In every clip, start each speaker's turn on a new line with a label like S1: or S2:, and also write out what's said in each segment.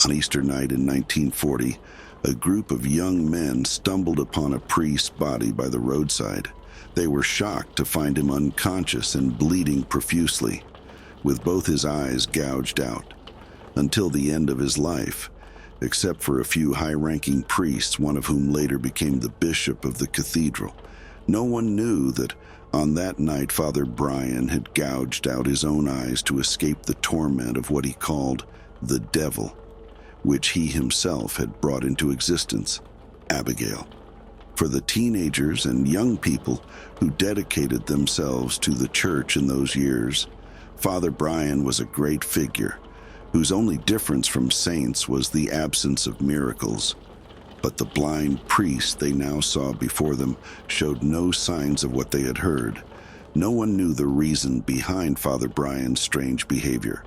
S1: On Easter night in 1940, a group of young men stumbled upon a priest's body by the roadside. They were shocked to find him unconscious and bleeding profusely, with both his eyes gouged out, until the end of his life, except for a few high-ranking priests, one of whom later became the bishop of the cathedral. No one knew that on that night Father Brian had gouged out his own eyes to escape the torment of what he called the devil, which he himself had brought into existence, Abigail. For the teenagers and young people who dedicated themselves to the church in those years, Father Brian was a great figure, whose only difference from saints was the absence of miracles. But the blind priest they now saw before them showed no signs of what they had heard. No one knew the reason behind Father Brian's strange behavior,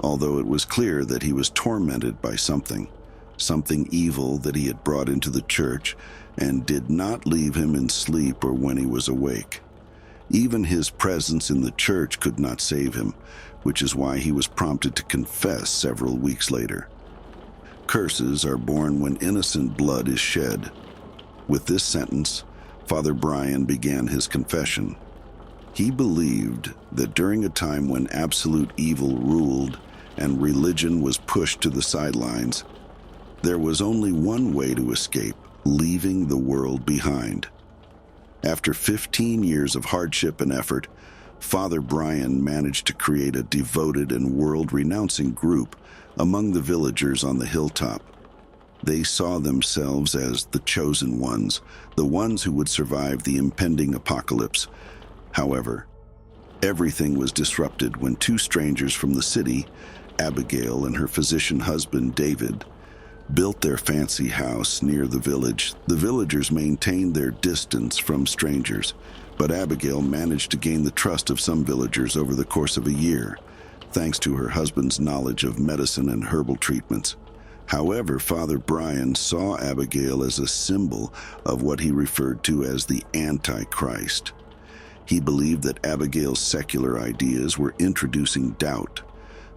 S1: although it was clear that he was tormented by something evil that he had brought into the church and did not leave him in sleep or when he was awake. Even his presence in the church could not save him, which is why he was prompted to confess several weeks later. Curses are born when innocent blood is shed. With this sentence, Father Brian began his confession. He believed that during a time when absolute evil ruled and religion was pushed to the sidelines, there was only one way to escape: leaving the world behind. After 15 years of hardship and effort, Father Brian managed to create a devoted and world-renouncing group among the villagers on the hilltop. They saw themselves as the chosen ones, the ones who would survive the impending apocalypse. However, everything was disrupted when two strangers from the city, Abigail and her physician husband David, built their fancy house near the village. The villagers maintained their distance from strangers, but Abigail managed to gain the trust of some villagers over the course of a year, thanks to her husband's knowledge of medicine and herbal treatments. However, Father Brian saw Abigail as a symbol of what he referred to as the Antichrist. He believed that Abigail's secular ideas were introducing doubt,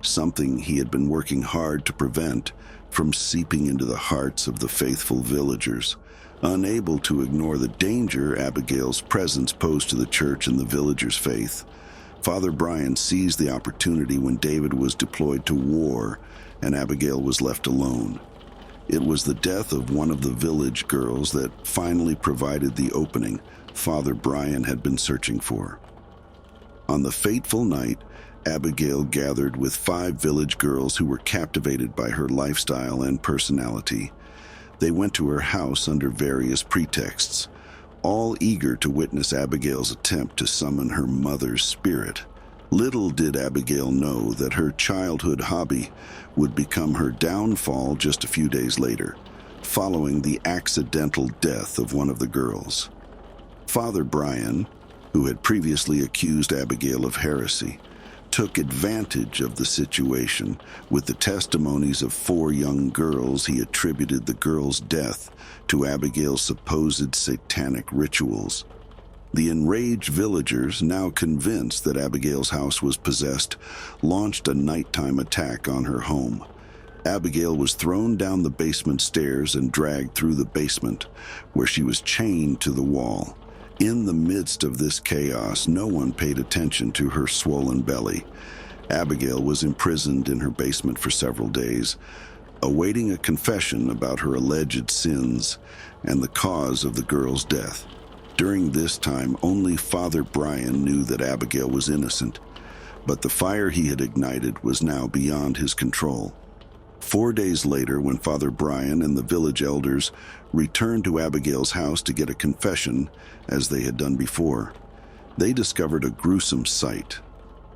S1: something he had been working hard to prevent from seeping into the hearts of the faithful villagers. Unable to ignore the danger Abigail's presence posed to the church and the villagers' faith, Father Brian seized the opportunity when David was deployed to war and Abigail was left alone. It was the death of one of the village girls that finally provided the opening Father Brian had been searching for. On the fateful night, Abigail gathered with 5 village girls who were captivated by her lifestyle and personality. They went to her house under various pretexts, all eager to witness Abigail's attempt to summon her mother's spirit. Little did Abigail know that her childhood hobby would become her downfall just a few days later, following the accidental death of one of the girls. Father Brian, who had previously accused Abigail of heresy, took advantage of the situation. With the testimonies of 4 young girls, he attributed the girls' death to Abigail's supposed satanic rituals. The enraged villagers, now convinced that Abigail's house was possessed, launched a nighttime attack on her home. Abigail was thrown down the basement stairs and dragged through the basement, where she was chained to the wall. In the midst of this chaos, no one paid attention to her swollen belly. Abigail was imprisoned in her basement for several days, awaiting a confession about her alleged sins and the cause of the girl's death. During this time, only Father Brian knew that Abigail was innocent, but the fire he had ignited was now beyond his control. 4 days later, when Father Brian and the village elders returned to Abigail's house to get a confession, as they had done before, they discovered a gruesome sight.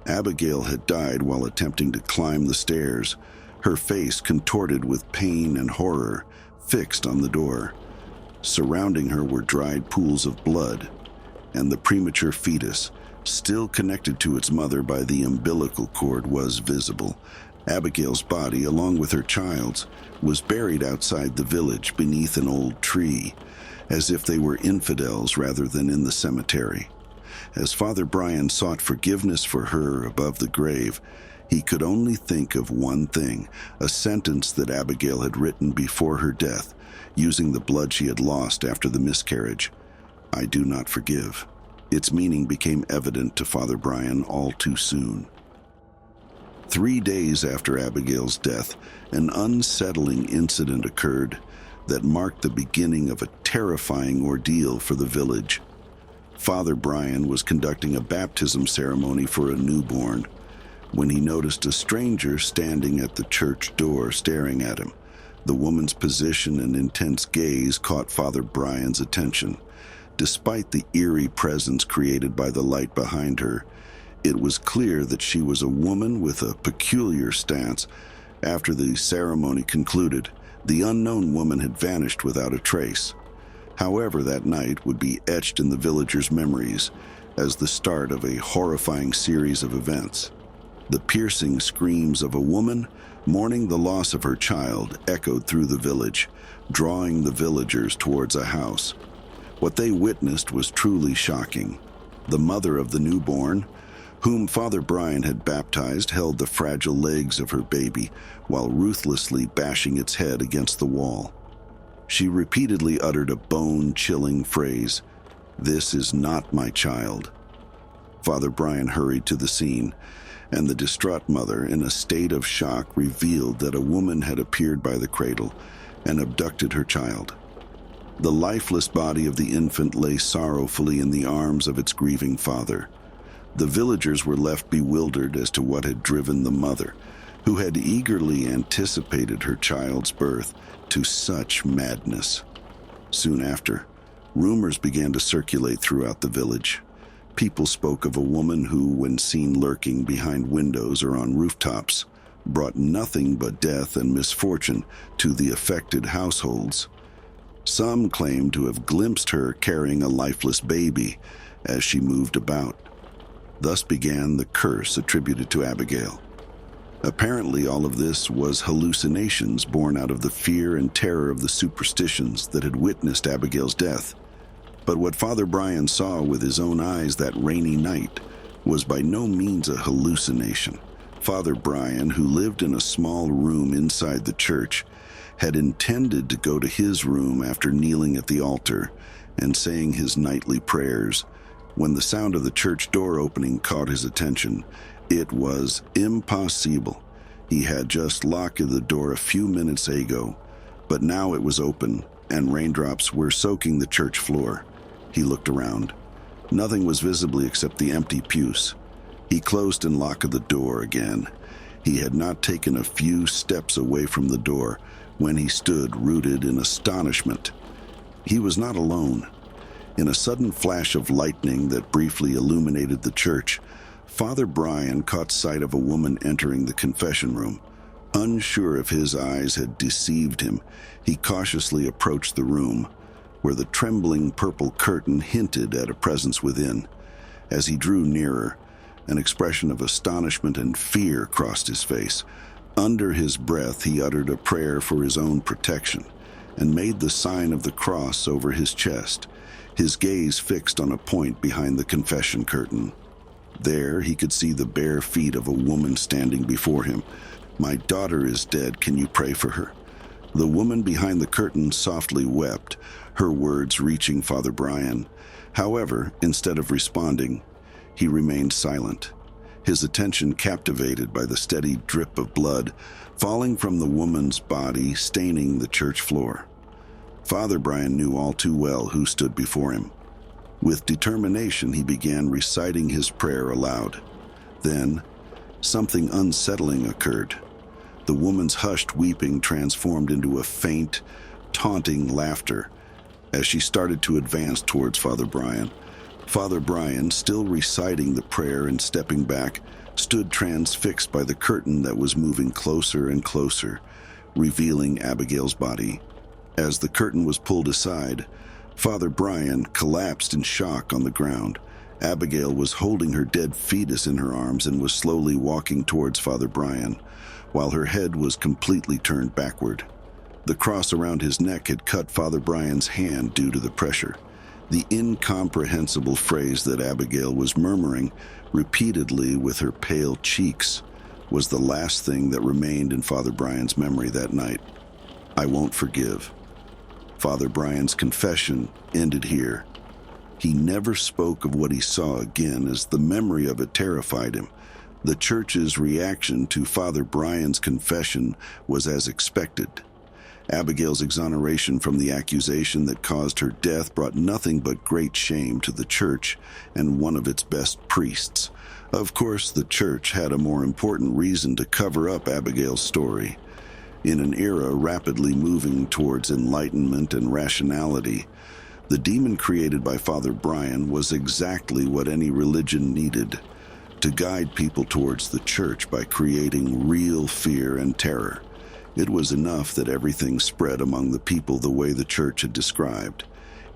S1: Abigail had died while attempting to climb the stairs, her face contorted with pain and horror, fixed on the door. Surrounding her were dried pools of blood, and the premature fetus, still connected to its mother by the umbilical cord, was visible. Abigail's body, along with her child's, was buried outside the village beneath an old tree, as if they were infidels rather than in the cemetery. As Father Brian sought forgiveness for her above the grave, He could only think of one thing, a sentence that Abigail had written before her death, using the blood she had lost after the miscarriage. "I do not forgive." Its meaning became evident to Father Brian all too soon. 3 days after Abigail's death, an unsettling incident occurred that marked the beginning of a terrifying ordeal for the village. Father Brian was conducting a baptism ceremony for a newborn when he noticed a stranger standing at the church door staring at him. The woman's position and intense gaze caught Father Brian's attention. Despite the eerie presence created by the light behind her, it was clear that she was a woman with a peculiar stance. After the ceremony concluded, the unknown woman had vanished without a trace. However, that night would be etched in the villagers' memories as the start of a horrifying series of events. The piercing screams of a woman mourning the loss of her child echoed through the village, drawing the villagers towards a house. What they witnessed was truly shocking. The mother of the newborn, whom Father Brian had baptized, held the fragile legs of her baby while ruthlessly bashing its head against the wall. She repeatedly uttered a bone-chilling phrase, "This is not my child." Father Brian hurried to the scene, and the distraught mother, in a state of shock, revealed that a woman had appeared by the cradle and abducted her child. The lifeless body of the infant lay sorrowfully in the arms of its grieving father. The villagers were left bewildered as to what had driven the mother, who had eagerly anticipated her child's birth, to such madness. Soon after, rumors began to circulate throughout the village. People spoke of a woman who, when seen lurking behind windows or on rooftops, brought nothing but death and misfortune to the affected households. Some claimed to have glimpsed her carrying a lifeless baby as she moved about. Thus began the curse attributed to Abigail. Apparently, all of this was hallucinations born out of the fear and terror of the superstitions that had witnessed Abigail's death. But what Father Brian saw with his own eyes that rainy night was by no means a hallucination. Father Brian, who lived in a small room inside the church, had intended to go to his room after kneeling at the altar and saying his nightly prayers. When the sound of the church door opening caught his attention, it was impossible. He had just locked the door a few minutes ago, but now it was open and raindrops were soaking the church floor. He looked around. Nothing was visible except the empty pews. He closed and locked the door again. He had not taken a few steps away from the door when he stood rooted in astonishment. He was not alone. In a sudden flash of lightning that briefly illuminated the church, Father Brian caught sight of a woman entering the confession room. Unsure if his eyes had deceived him, he cautiously approached the room, where the trembling purple curtain hinted at a presence within. As he drew nearer, an expression of astonishment and fear crossed his face. Under his breath, he uttered a prayer for his own protection and made the sign of the cross over his chest, his gaze fixed on a point behind the confession curtain. There, he could see the bare feet of a woman standing before him. "My daughter is dead. Can you pray for her?" The woman behind the curtain softly wept, her words reaching Father Brian. However, instead of responding, he remained silent, his attention captivated by the steady drip of blood falling from the woman's body, staining the church floor. Father Brian knew all too well who stood before him. With determination, he began reciting his prayer aloud. Then, something unsettling occurred. The woman's hushed weeping transformed into a faint, taunting laughter as she started to advance towards Father Brian. Father Brian, still reciting the prayer and stepping back, stood transfixed by the curtain that was moving closer and closer, revealing Abigail's body. As the curtain was pulled aside, Father Brian collapsed in shock on the ground. Abigail was holding her dead fetus in her arms and was slowly walking towards Father Brian, while her head was completely turned backward. The cross around his neck had cut Father Brian's hand due to the pressure. The incomprehensible phrase that Abigail was murmuring repeatedly with her pale cheeks was the last thing that remained in Father Brian's memory that night. I won't forgive. Father Brian's confession ended here. He never spoke of what he saw again, as the memory of it terrified him. The church's reaction to Father Brian's confession was as expected. Abigail's exoneration from the accusation that caused her death brought nothing but great shame to the church and one of its best priests. Of course, the church had a more important reason to cover up Abigail's story. In an era rapidly moving towards enlightenment and rationality, the demon created by Father Brian was exactly what any religion needed: to guide people towards the church by creating real fear and terror. It was enough that everything spread among the people the way the church had described.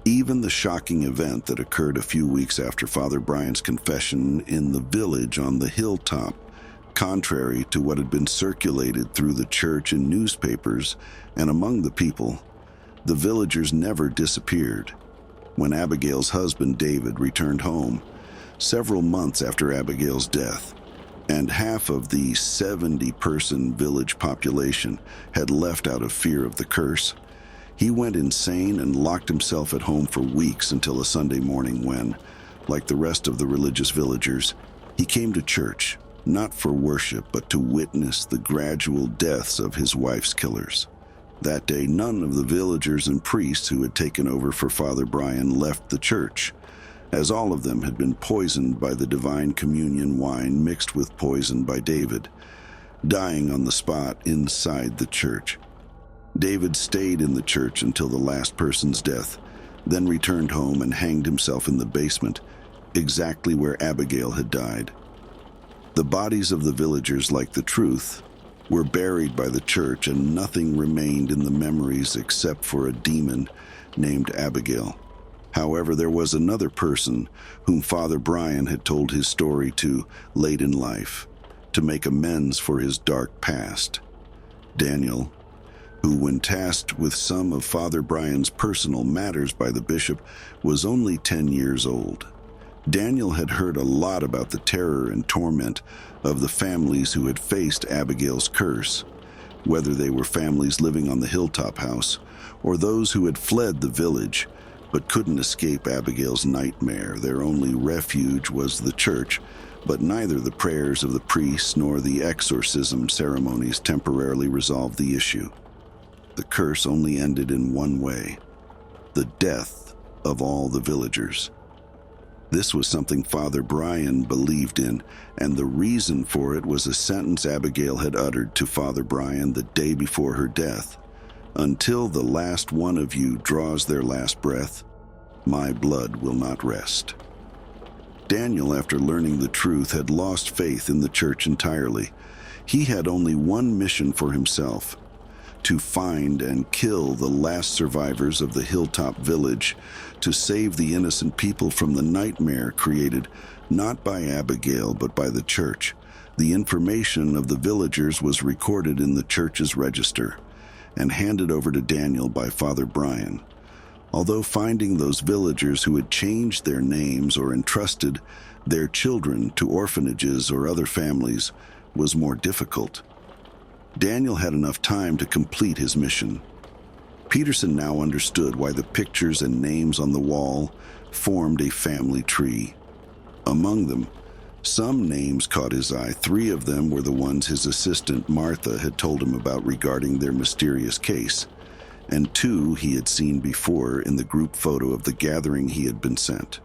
S1: Even the shocking event that occurred a few weeks after Father Brian's confession in the village on the hilltop, contrary to what had been circulated through the church in newspapers and among the people, the villagers never disappeared. When Abigail's husband David returned home, several months after Abigail's death, and half of the 70-person village population had left out of fear of the curse, he went insane and locked himself at home for weeks until a Sunday morning when, like the rest of the religious villagers, he came to church, not for worship but to witness the gradual deaths of his wife's killers. That day, none of the villagers and priests who had taken over for Father Brian left the church, as all of them had been poisoned by the divine communion wine mixed with poison by David, dying on the spot inside the church. David stayed in the church until the last person's death, then returned home and hanged himself in the basement, exactly where Abigail had died. The bodies of the villagers, like the truth, were buried by the church, and nothing remained in the memories except for a demon named Abigail. However, there was another person whom Father Brian had told his story to late in life, to make amends for his dark past. Daniel, who, when tasked with some of Father Brian's personal matters by the bishop, was only 10 years old. Daniel had heard a lot about the terror and torment of the families who had faced Abigail's curse, whether they were families living on the hilltop house or those who had fled the village but couldn't escape Abigail's nightmare. Their only refuge was the church, but neither the prayers of the priests nor the exorcism ceremonies temporarily resolved the issue. The curse only ended in one way: the death of all the villagers. This was something Father Brian believed in, and the reason for it was a sentence Abigail had uttered to Father Brian the day before her death: "Until the last one of you draws their last breath, my blood will not rest." Daniel, after learning the truth, had lost faith in the church entirely. He had only one mission for himself: to find and kill the last survivors of the hilltop village, to save the innocent people from the nightmare created not by Abigail but by the church. The information of the villagers was recorded in the church's register and handed over to Daniel by Father Brian. Although finding those villagers who had changed their names or entrusted their children to orphanages or other families was more difficult, Daniel had enough time to complete his mission. Peterson now understood why the pictures and names on the wall formed a family tree. Among them, some names caught his eye. 3 of them were the ones his assistant Martha had told him about regarding their mysterious case, and 2 he had seen before in the group photo of the gathering he had been sent.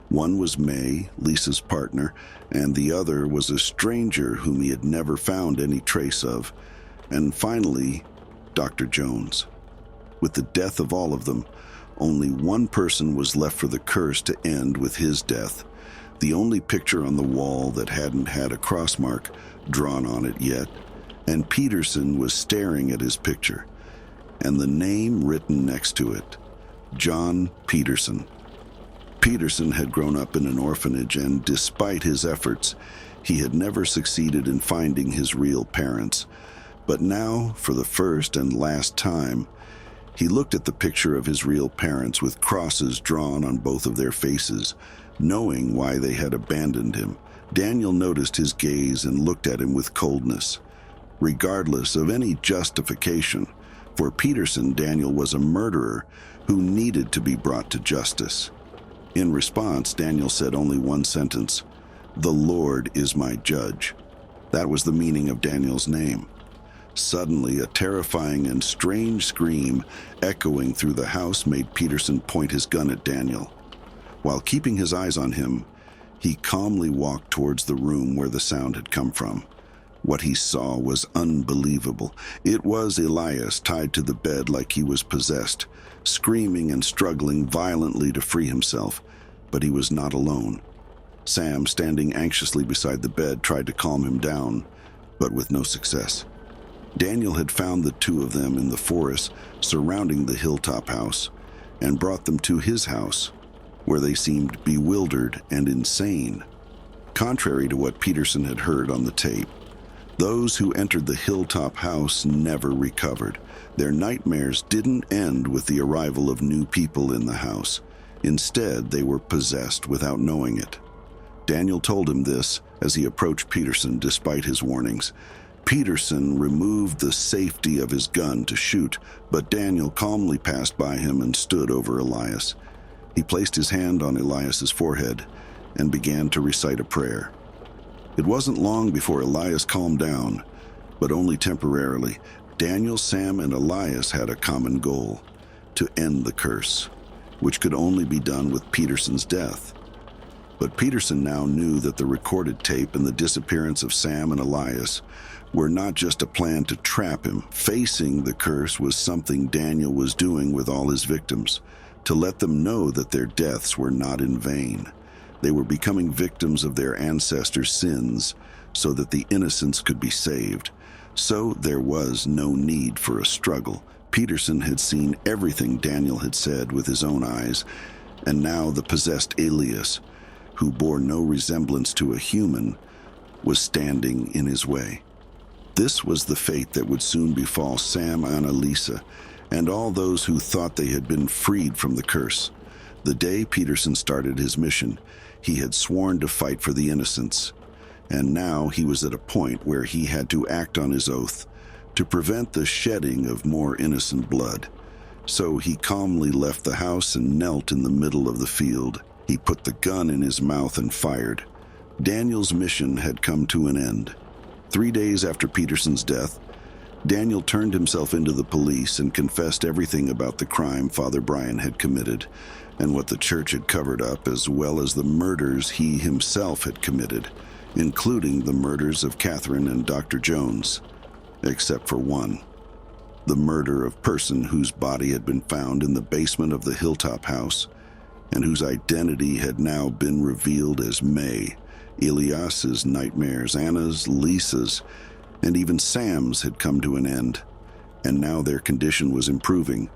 S1: One was May, Lisa's partner, and the other was a stranger whom he had never found any trace of, and finally, Dr. Jones. With the death of all of them, only one person was left for the curse to end with his death, the only picture on the wall that hadn't had a cross mark drawn on it yet, and Peterson was staring at his picture, and the name written next to it: John Peterson. Peterson had grown up in an orphanage, and despite his efforts, he had never succeeded in finding his real parents. But now, for the first and last time, he looked at the picture of his real parents with crosses drawn on both of their faces, knowing why they had abandoned him, Daniel noticed his gaze and looked at him with coldness, regardless of any justification. For Peterson, Daniel was a murderer who needed to be brought to justice. In response, Daniel said only one sentence: "The Lord is my judge." That was the meaning of Daniel's name. Suddenly, a terrifying and strange scream echoing through the house made Peterson point his gun at Daniel. While keeping his eyes on him, he calmly walked towards the room where the sound had come from. What he saw was unbelievable. It was Elias tied to the bed like he was possessed, screaming and struggling violently to free himself, but he was not alone. Sam, standing anxiously beside the bed, tried to calm him down, but with no success. Daniel had found the two of them in the forest surrounding the hilltop house and brought them to his house, where they seemed bewildered and insane. Contrary to what Peterson had heard on the tape, those who entered the hilltop house never recovered. Their nightmares didn't end with the arrival of new people in the house. Instead, they were possessed without knowing it. Daniel told him this as he approached Peterson despite his warnings. Peterson removed the safety of his gun to shoot, but Daniel calmly passed by him and stood over Elias. He placed his hand on Elias's forehead and began to recite a prayer. It wasn't long before Elias calmed down, but only temporarily. Daniel, Sam, and Elias had a common goal: to end the curse, which could only be done with Peterson's death. But Peterson now knew that the recorded tape and the disappearance of Sam and Elias were not just a plan to trap him. Facing the curse was something Daniel was doing with all his victims, to let them know that their deaths were not in vain. They were becoming victims of their ancestors' sins so that the innocents could be saved. So there was no need for a struggle. Peterson had seen everything Daniel had said with his own eyes, and now the possessed Elias, who bore no resemblance to a human, was standing in his way. This was the fate that would soon befall Sam, Annalisa, and all those who thought they had been freed from the curse. The day Peterson started his mission, he had sworn to fight for the innocents, and now he was at a point where he had to act on his oath to prevent the shedding of more innocent blood. So he calmly left the house and knelt in the middle of the field. He put the gun in his mouth and fired. Daniel's mission had come to an end. 3 days after Peterson's death, Daniel turned himself into the police and confessed everything about the crime Father Brian had committed and what the church had covered up, as well as the murders he himself had committed, including the murders of Catherine and Dr. Jones, except for one: the murder of person whose body had been found in the basement of the hilltop house and whose identity had now been revealed as May. Elias's nightmares, Anna's, Lisa's, and even Sam's had come to an end, and now their condition was improving.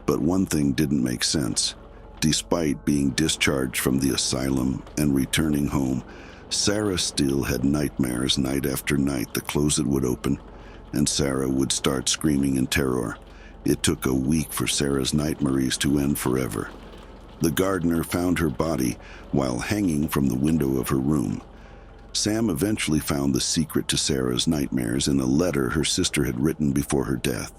S1: But one thing didn't make sense. Despite being discharged from the asylum and returning home, Sarah still had nightmares night after night. The closet would open, and Sarah would start screaming in terror. It took a week for Sarah's nightmares to end forever. The gardener found her body while hanging from the window of her room. Sam eventually found the secret to Sarah's nightmares in a letter her sister had written before her death.